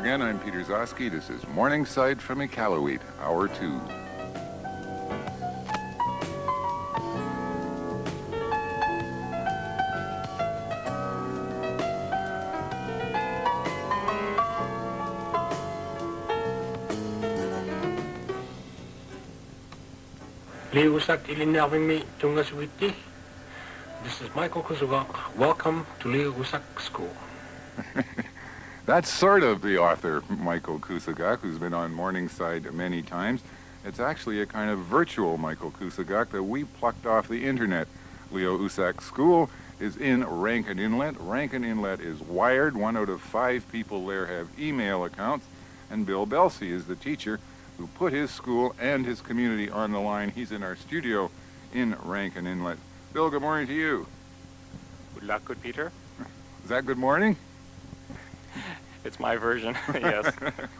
again. I'm Peter Gzowski. This is Morningside from Iqaluit, Hour 2. Liusak ilinarving me tungaswiti. This is Michael Gzowski. Welcome to Liusak School. That's sort of the author, Michael Gzowski, who's been on Morningside many times. It's actually a kind of virtual Michael Gzowski that we plucked off the internet. Liusak School is in Rankin Inlet. Rankin Inlet is wired. 1 out of 5 people there have email accounts. And Bill Belsey is the teacher who put his school and his community on the line. He's in our studio in Rankin Inlet. Bill, good morning to you. Good luck, good Peter. Is that good morning? It's my version, yes.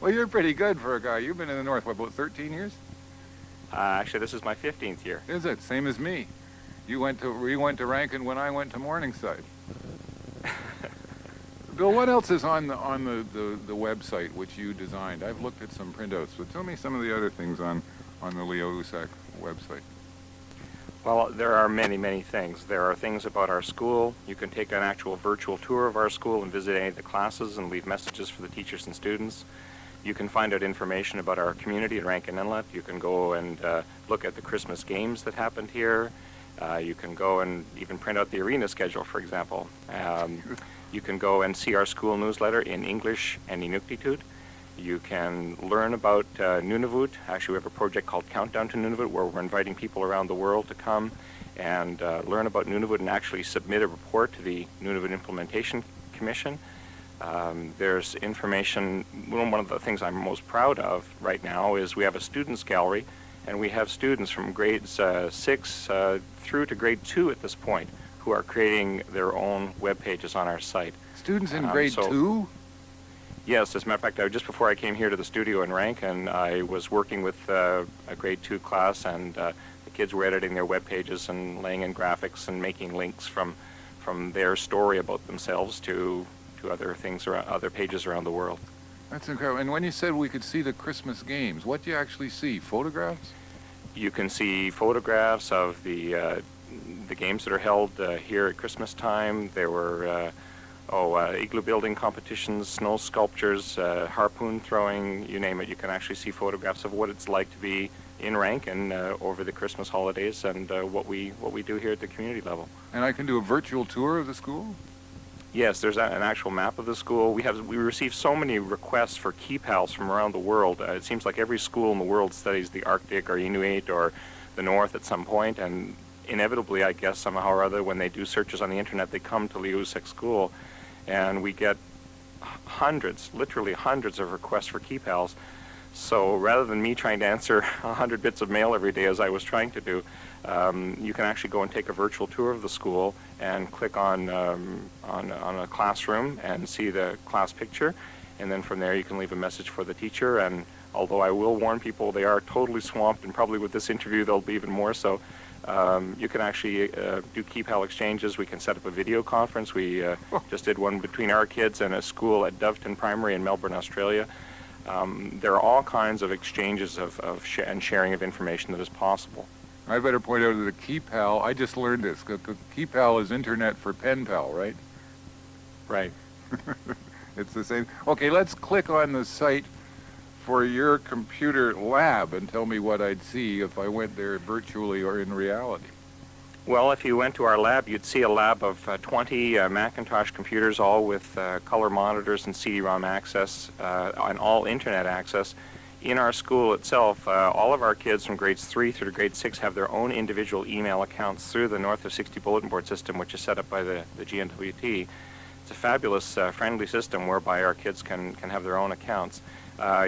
Well, you're pretty good for a guy. You've been in the North, what, about 13 years? Actually, this is my 15th year. Is it? Same as me. You went to Rankin when I went to Morningside. Bill, what else is on the website which you designed? I've looked at some printouts, but tell me some of the other things on the Liusak website. Well, there are many, many things. There are things about our school. You can take an actual virtual tour of our school and visit any of the classes and leave messages for the teachers and students. You can find out information about our community at Rankin Inlet. You can go and look at the Christmas games that happened here. You can go and even print out the arena schedule, for example. You can go and see our school newsletter in English and Inuktitut. You can learn about Nunavut. Actually, we have a project called Countdown to Nunavut where we're inviting people around the world to come and learn about Nunavut and actually submit a report to the Nunavut Implementation Commission. There's information. One of the things I'm most proud of right now is we have a students gallery, and we have students from grades 6 through to grade 2 at this point who are creating their own web pages on our site. Students in grade 2? Yes, as a matter of fact, just before I came here to the studio in Rankin, I was working with a grade 2 class, and the kids were editing their web pages and laying in graphics and making links from their story about themselves to other things, or other pages around the world. That's incredible. And when you said we could see the Christmas games, what do you actually see? Photographs? You can see photographs of the games that are held here at Christmas time. There were igloo building competitions, snow sculptures, harpoon throwing, you name it. You can actually see photographs of what it's like to be in Rankin over the Christmas holidays and what we do here at the community level. And I can do a virtual tour of the school? Yes, there's an actual map of the school. We receive so many requests for key pals from around the world. It seems like every school in the world studies the Arctic or Inuit or the North at some point, and inevitably, I guess, somehow or other, when they do searches on the internet, they come to Liusak School, and we get hundreds, literally hundreds of requests for key pals. So rather than me trying to answer 100 bits of mail every day as I was trying to do, you can actually go and take a virtual tour of the school and click on a classroom and see the class picture, and then from there you can leave a message for the teacher. And although I will warn people, they are totally swamped, and probably with this interview they'll be even more so. You can actually do key pal exchanges. We can set up a video conference. We just did one between our kids and a school at Doveton Primary in Melbourne, Australia. There are all kinds of exchanges and sharing of information that is possible. I better point out that a key pal, I just learned this. Key pal is internet for pen pal, right? Right. It's the same. Okay, let's click on the site for your computer lab and tell me what I'd see if I went there virtually or in reality. Well, if you went to our lab, you'd see a lab of 20 Macintosh computers, all with color monitors and CD-ROM access and all internet access. In our school itself, all of our kids from grades 3 through to grade 6 have their own individual email accounts through the North of 60 bulletin board system, which is set up by the GNWT. It's a fabulous, friendly system whereby our kids can have their own accounts.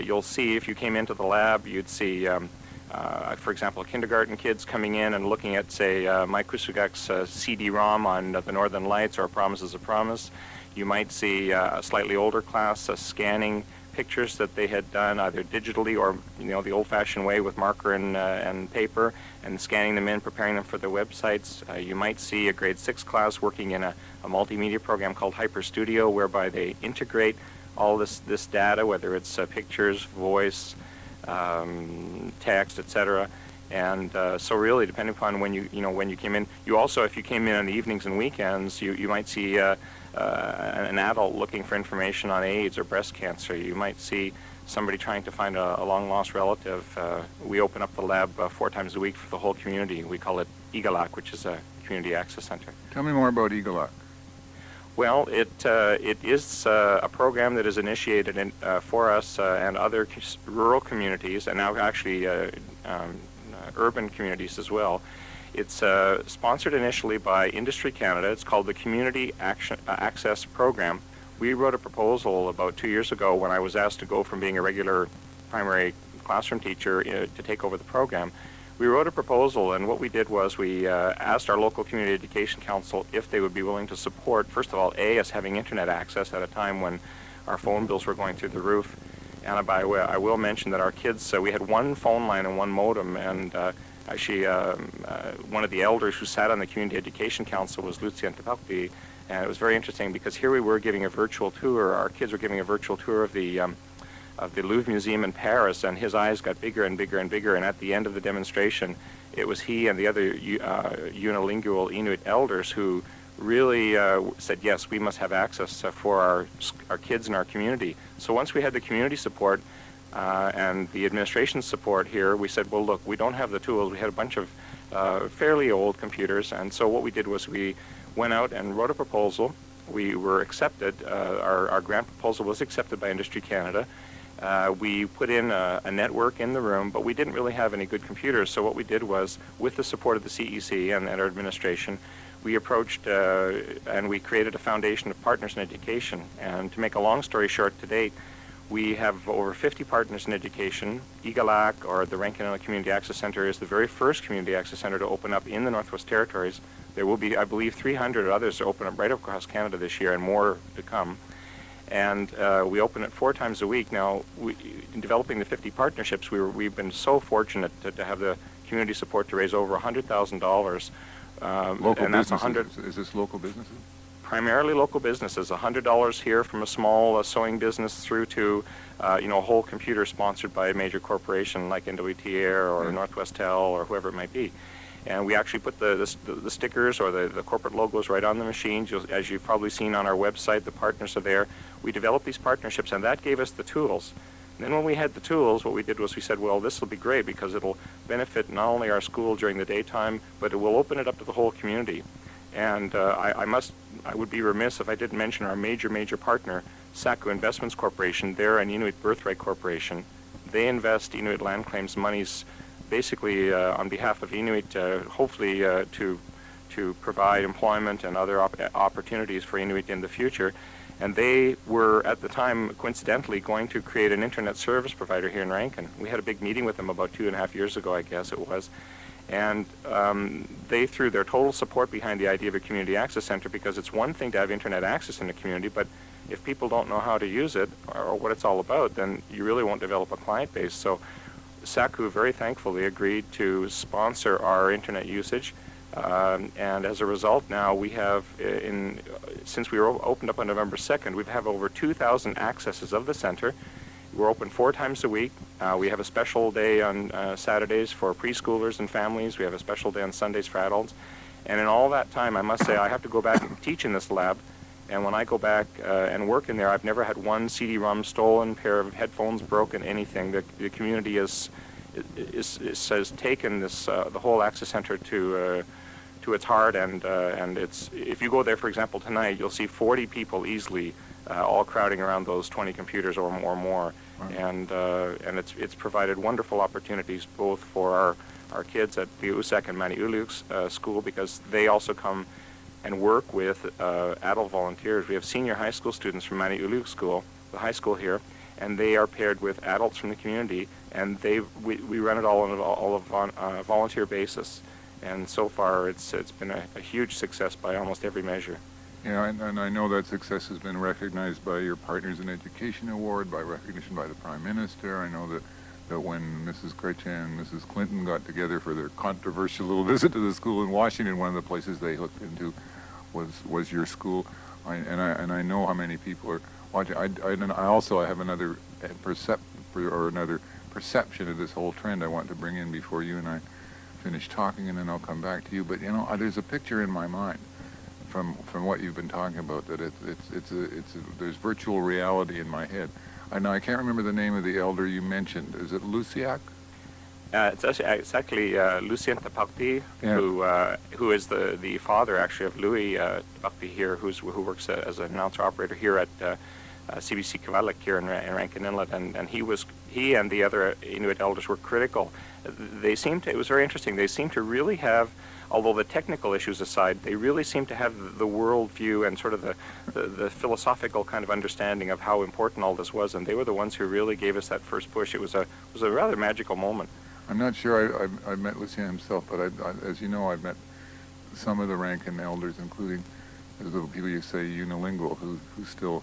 You'll see, if you came into the lab, you'd see, for example, kindergarten kids coming in and looking at, say, Mike Kusugak's CD-ROM on the Northern Lights or Promises of Promise. You might see a slightly older class scanning pictures that they had done either digitally or, the old-fashioned way with marker and paper, and scanning them in, preparing them for their websites. You might see a grade 6 class working in a multimedia program called Hyper Studio, whereby they integrate all this data, whether it's pictures, voice, text, etc. And so really, depending upon when you came in, you also, if you came in on the evenings and weekends, you might see an adult looking for information on AIDS or breast cancer. You might see somebody trying to find a long-lost relative. We open up the lab 4 times a week for the whole community. We call it EAGLAC, which is a community access center. Tell me more about EAGLAC. Well, it is a program that is initiated for us and other rural communities, and now actually urban communities as well. It's sponsored initially by Industry Canada. It's called the Community Access Program. We wrote a proposal about 2 years ago when I was asked to go from being a regular primary classroom teacher to take over the program. We wrote a proposal, and what we did was we asked our local community education council if they would be willing to support, first of all, us having internet access at a time when our phone bills were going through the roof. And by the way, I will mention that our kids, we had 1 phone line and 1 modem, and actually one of the elders who sat on the community education council was Lucien Tapalpi, and it was very interesting because here we were giving a virtual tour, our kids were giving a virtual tour of the Louvre Museum in Paris, and his eyes got bigger and bigger and bigger, and at the end of the demonstration, it was he and the other unilingual Inuit elders who really said, yes, we must have access for our kids in our community. So once we had the community support and the administration support here, we said, well, look, we don't have the tools. We had a bunch of fairly old computers, and so what we did was we went out and wrote a proposal. We were accepted. Our grant proposal was accepted by Industry Canada. We put in a network in the room, but we didn't really have any good computers. So what we did was, with the support of the CEC and our administration, we approached and we created a foundation of partners in education. And to make a long story short, to date, we have over 50 partners in education. EAGLAC, or the Rankin Community Access Center, is the very first community access center to open up in the Northwest Territories. There will be, I believe, 300 others to open up right across Canada this year, and more to come. And we open it 4 times a week. Now, in developing the 50 partnerships, we've been so fortunate to have the community support to raise over $100,000. Local and that's businesses. Is this local businesses? Primarily local businesses. $100 here from a small sewing business through to a whole computer sponsored by a major corporation like NWT Air or Northwest Tel or whoever it might be. And we actually put the stickers or the corporate logos right on the machines. As you've probably seen on our website, the partners are there. We developed these partnerships, and that gave us the tools. And then when we had the tools, what we did was we said, well, this will be great because it'll benefit not only our school during the daytime, but it will open it up to the whole community. And I would be remiss if I didn't mention our major partner, Saku Investments Corporation. They're an Inuit Birthright Corporation. They invest Inuit land claims monies basically on behalf of Inuit, hopefully to provide employment and other opportunities for Inuit in the future. And they were, at the time, coincidentally, going to create an internet service provider here in Rankin. We had a big meeting with them about 2.5 years ago, I guess it was. And they threw their total support behind the idea of a community access center, because it's one thing to have internet access in a community, but if people don't know how to use it or what it's all about, then you really won't develop a client base. So Saku very thankfully agreed to sponsor our internet usage. And as a result, now we have, since we were opened up on November 2nd, we have over 2,000 accesses of the center. We're open 4 times a week. We have a special day on Saturdays for preschoolers and families. We have a special day on Sundays for adults. And in all that time, I must say, I have to go back and teach in this lab. And when I go back and work in there, I've never had one CD-ROM stolen, pair of headphones broken, anything. The community has taken this the whole access center to its heart, and it's, if you go there, for example, tonight, you'll see 40 people easily, all crowding around those 20 computers or more. Wow. And it's provided wonderful opportunities both for our kids at the Gzowski and Maniuluk's school, because they also come and work with adult volunteers. We have senior high school students from Maniuluk School, the high school here, and they are paired with adults from the community, and we run it all on a volunteer basis. And so far, it's been a huge success by almost every measure. Yeah, and I know that success has been recognized by your Partners in Education Award, by recognition by the Prime Minister. I know that when Mrs. Chrétien and Mrs. Clinton got together for their controversial little visit to the school in Washington, one of the places they looked into was your school. I know how many people are watching. I also have another another perception of this whole trend I want to bring in before you and I finish talking, and then I'll come back to you. But there's a picture in my mind from what you've been talking about that there's virtual reality in my head. I can't remember the name of the elder you mentioned. Is it Luciac? It's actually Lucien Taparty, Yeah. who is the father actually of Louis Taparty here, who works as an announcer operator here at CBC Kavalik here in Rankin Inlet, and he and the other Inuit elders were critical. It was very interesting. They seem to really have, although the technical issues aside, they really seem to have the world view and sort of the philosophical kind of understanding of how important all this was, and they were the ones who really gave us that first push. It was a rather magical moment. I'm not sure I've met Lucien himself, but as you know, I've met some of the Rankin elders, including the people you say unilingual, who still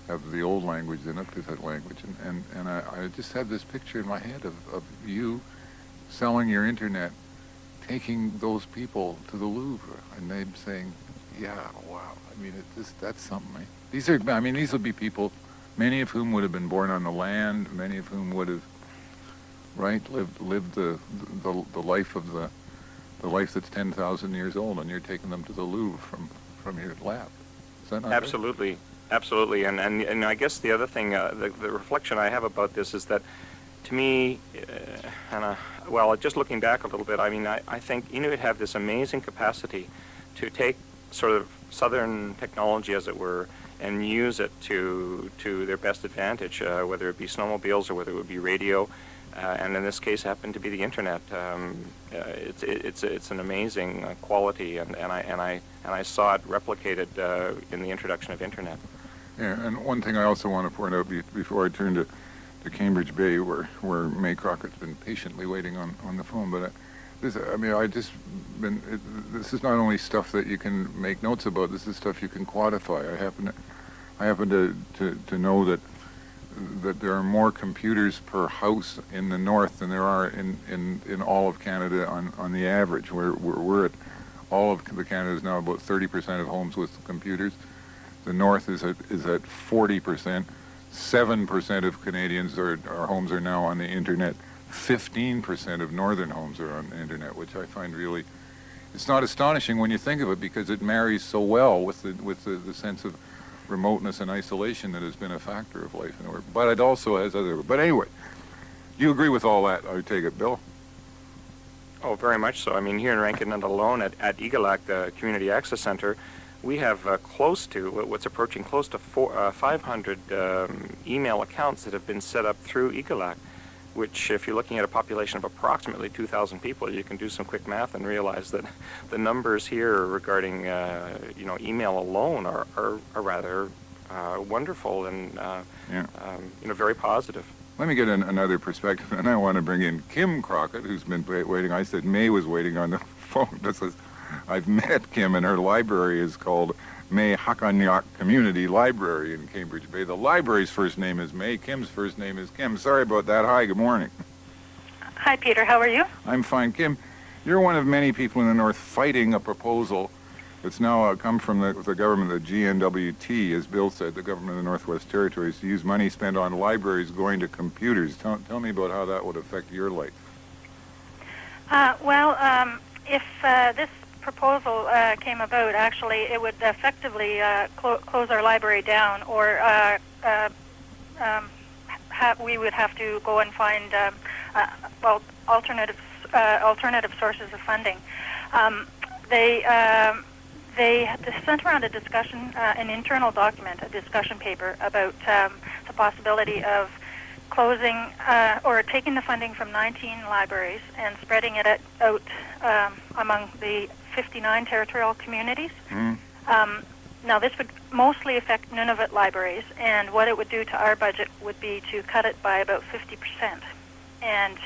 have the old language, the Inuktitut language, and I just have this picture in my head of you selling your internet, taking those people to the Louvre, and them saying, "Yeah, wow." I mean, that's something. These will be people, many of whom would have been born on the land, many of whom would have, lived the life of the life that's 10,000 years old, and you're taking them to the Louvre from your lab. Is that not Absolutely. Right? Absolutely, and I guess the other thing, the reflection I have about this is that, to me, just looking back a little bit, I mean, I think Inuit have this amazing capacity to take sort of Southern technology, as it were, and use it to their best advantage, whether it be snowmobiles or whether it would be radio, and in this case happened to be the internet. It's an amazing quality, and I saw it replicated in the introduction of internet. Yeah, and one thing I also want to point out before I turn to Cambridge Bay, where May Crockett's been patiently waiting on the phone, but this is not only stuff that you can make notes about. This is stuff you can quantify. I happen to know that there are more computers per house in the north than there are in all of Canada on the average. We're at all of the Canada is now about 30% of homes with computers. The north is at 40%. 7% of Canadians our homes are now on the internet. 15% of northern homes are on the internet, which I find really, it's not astonishing when you think of it, because it marries so well with the sense of remoteness and isolation that has been a factor of life in Oregon. But it also has other. But anyway, do you agree with all that? I take it, Bill. Oh, very much so. I mean, here in Rankin Inlet alone, at Eagle the Community Access Center, we have what's approaching close to 500 email accounts that have been set up through Eagle, which, if you're looking at a population of approximately 2,000 people, you can do some quick math and realize that the numbers here regarding email alone are rather wonderful and very positive. Let me get another perspective, and I want to bring in Kim Crockett, who's been waiting. I said May was waiting on the phone. I've met Kim, and her library is called May Hakanyak Community Library in Cambridge Bay. The library's first name is May. Kim's first name is Kim. Sorry about that. Hi, good morning. Hi, Peter. How are you? I'm fine. Kim, you're one of many people in the North fighting a proposal that's now come from the government, the GNWT, as Bill said, the government of the Northwest Territories, to use money spent on libraries going to computers. Tell me about how that would affect your life. If this proposal came about, actually, it would effectively close our library down, or we would have to go and find alternative sources of funding. They had to sent around a discussion, an internal document, a discussion paper about the possibility of closing or taking the funding from 19 libraries and spreading it out among the 59 territorial communities. Now, this would mostly affect Nunavut libraries, and what it would do to our budget would be to cut it by about 50%. And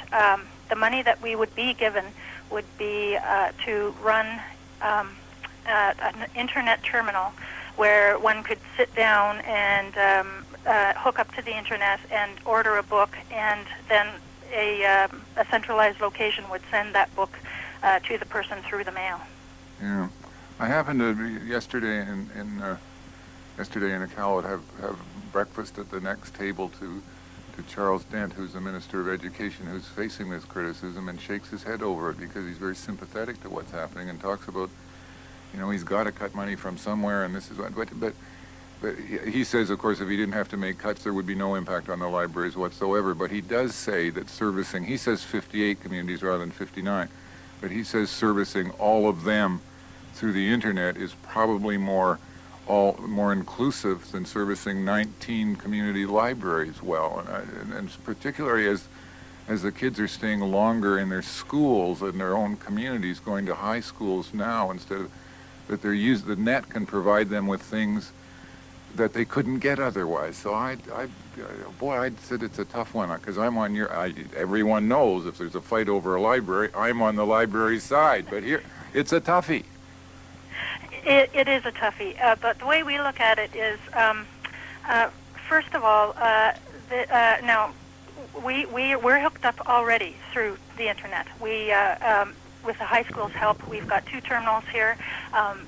the money that we would be given would be to run an internet terminal where one could sit down and hook up to the internet and order a book, and then a centralized location would send that book to the person through the mail. Yeah. I happened to be yesterday in yesterday in Iqaluit have breakfast at the next table to Charles Dent, who's the Minister of Education, who's facing this criticism and shakes his head over it because he's very sympathetic to what's happening and talks about, he's got to cut money from somewhere, and this is what, but he says, of course, if he didn't have to make cuts, there would be no impact on the libraries whatsoever. But he does say that servicing, he says 58 communities rather than 59, but he says servicing all of them through the internet is probably more inclusive than servicing 19 community libraries well. And particularly as the kids are staying longer in their schools and their own communities, going to high schools now instead of that the net can provide them with things that they couldn't get otherwise. So I said it's a tough one because I'm on everyone knows if there's a fight over a library, I'm on the library side. But here, it's a toughie. It is a toughie, but the way we look at it is, first of all, now we're hooked up already through the internet. We with the high school's help, we've got 2 terminals here.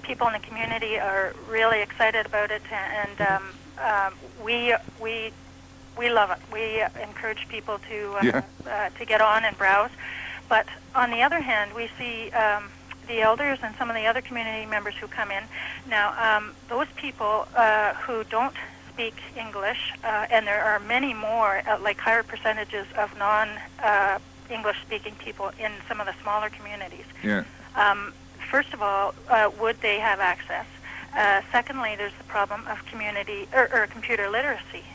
People in the community are really excited about it, and we love it. We encourage people to get on and browse. But on the other hand, we see the elders and some of the other community members who come in. Now, those people who don't speak English, and there are many more, like higher percentages of non-English-speaking people in some of the smaller communities. Yeah. First of all, would they have access? Secondly, there's the problem of community or computer literacy.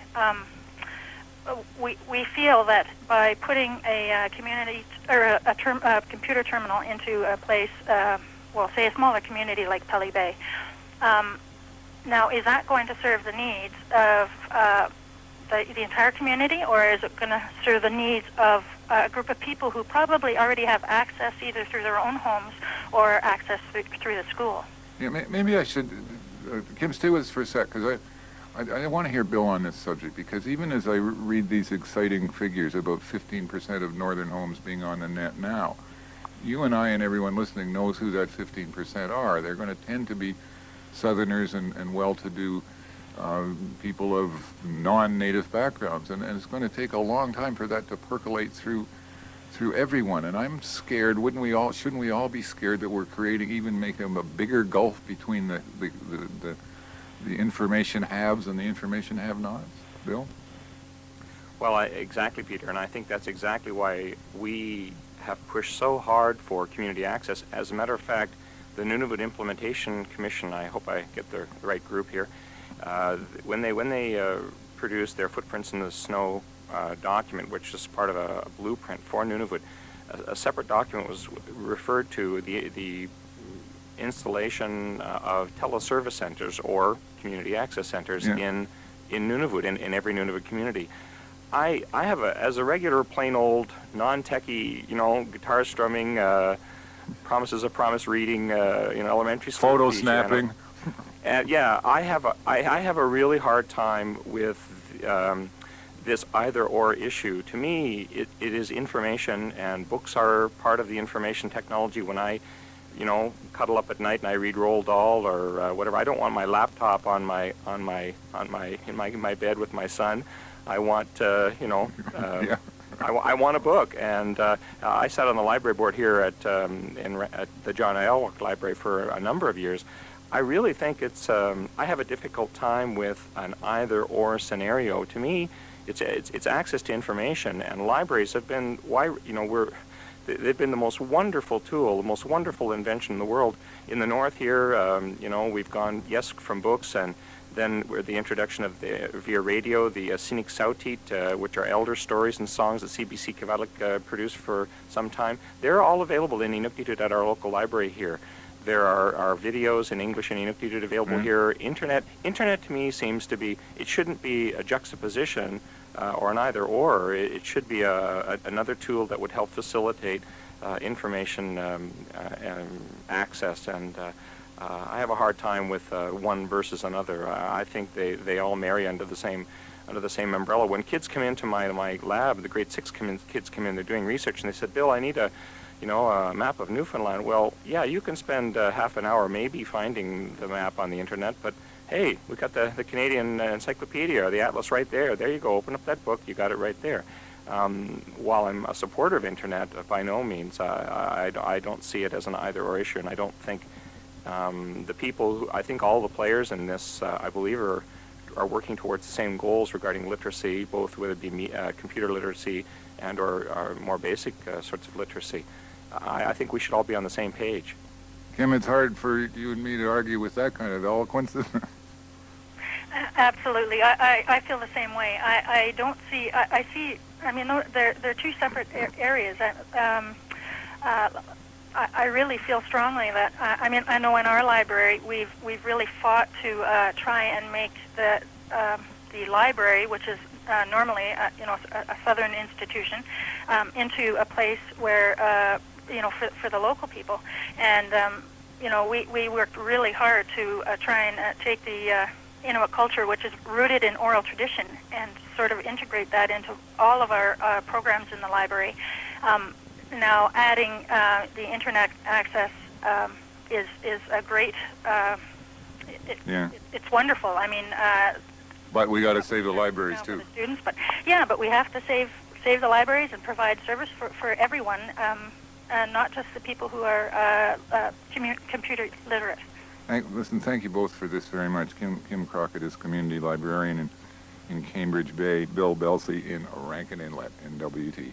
We feel that by putting a community or a computer terminal into a place, say a smaller community like Pelly Bay, now is that going to serve the needs of the entire community, or is it going to serve the needs of a group of people who probably already have access either through their own homes or access through the school? Yeah, maybe I should, Kim, stay with us for a sec, because I want to hear Bill on this subject, because even as I read these exciting figures about 15% of northern homes being on the net now, you and I and everyone listening knows who that 15% are. They're going to tend to be Southerners and well-to-do people of non-native backgrounds, and it's going to take a long time for that to percolate through everyone. And I'm scared. Shouldn't we all be scared that we're making a bigger gulf between the information haves and the information have-nots? Bill? Well, exactly, Peter, and I think that's exactly why we have pushed so hard for community access. As a matter of fact, the Nunavut Implementation Commission, I hope I get the right group here, when they produced their Footprints in the Snow document, which is part of a blueprint for Nunavut, a separate document was referred to the installation of teleservice centers or community access centers in Nunavut, in every Nunavut community. I have as a regular plain old non-techie, guitar strumming, promises of promise reading, elementary school photo teacher, snapping. I have a really hard time with this either-or issue. To me, it is information, and books are part of the information technology. When I, cuddle up at night and I read Roald Dahl or whatever, I don't want my laptop in my bed with my son. I want, I want a book, and I sat on the library board here at the John Elwach Library for a number of years. I really think it's. I have a difficult time with an either/or scenario. To me, it's access to information, and libraries have been they've been the most wonderful tool, the most wonderful invention in the world. In the north here, we've gone from books, and then with the introduction of via radio, the Scenic Sautit, which are elder stories and songs that CBC Gzowski produced for some time. They're all available in Inuktitut at our local library here. There are videos in English and Inuktitut available here. Internet to me seems to be, it shouldn't be a juxtaposition or an either-or. It should be another tool that would help facilitate information access, and I have a hard time with one versus another. I think they all marry under the same umbrella. When kids come into my lab, the grade 6 kids come in, they're doing research, and they said, Bill, I need a map of Newfoundland. Well, yeah, you can spend half an hour maybe finding the map on the internet, but hey, we got the Canadian Encyclopedia or the Atlas right there. There you go. Open up that book. You got it right there. While I'm a supporter of internet, by no means, I don't see it as an either-or issue, and I don't think the people, I think all the players in this, I believe, are working towards the same goals regarding literacy, both whether it be computer literacy and or more basic sorts of literacy. I think we should all be on the same page. Kim, it's hard for you and me to argue with that kind of eloquence. Absolutely. I feel the same way. I don't see, I see, I mean, they're two separate areas. I really feel strongly that, I mean, I know in our library we've really fought to try and make the library, which is normally a southern institution, into a place where for the local people, and we worked really hard to try and take the Inuit culture, which is rooted in oral tradition, and sort of integrate that into all of our programs in the library. Now, adding the internet access is a great. It's wonderful. I mean. But we got to save the libraries too. For the students, but we have to save the libraries and provide service for everyone, and not just the people who are computer literate. Thank you both for this very much. Kim Crockett is community librarian in Cambridge Bay. Bill Belsey in Rankin Inlet, NWT.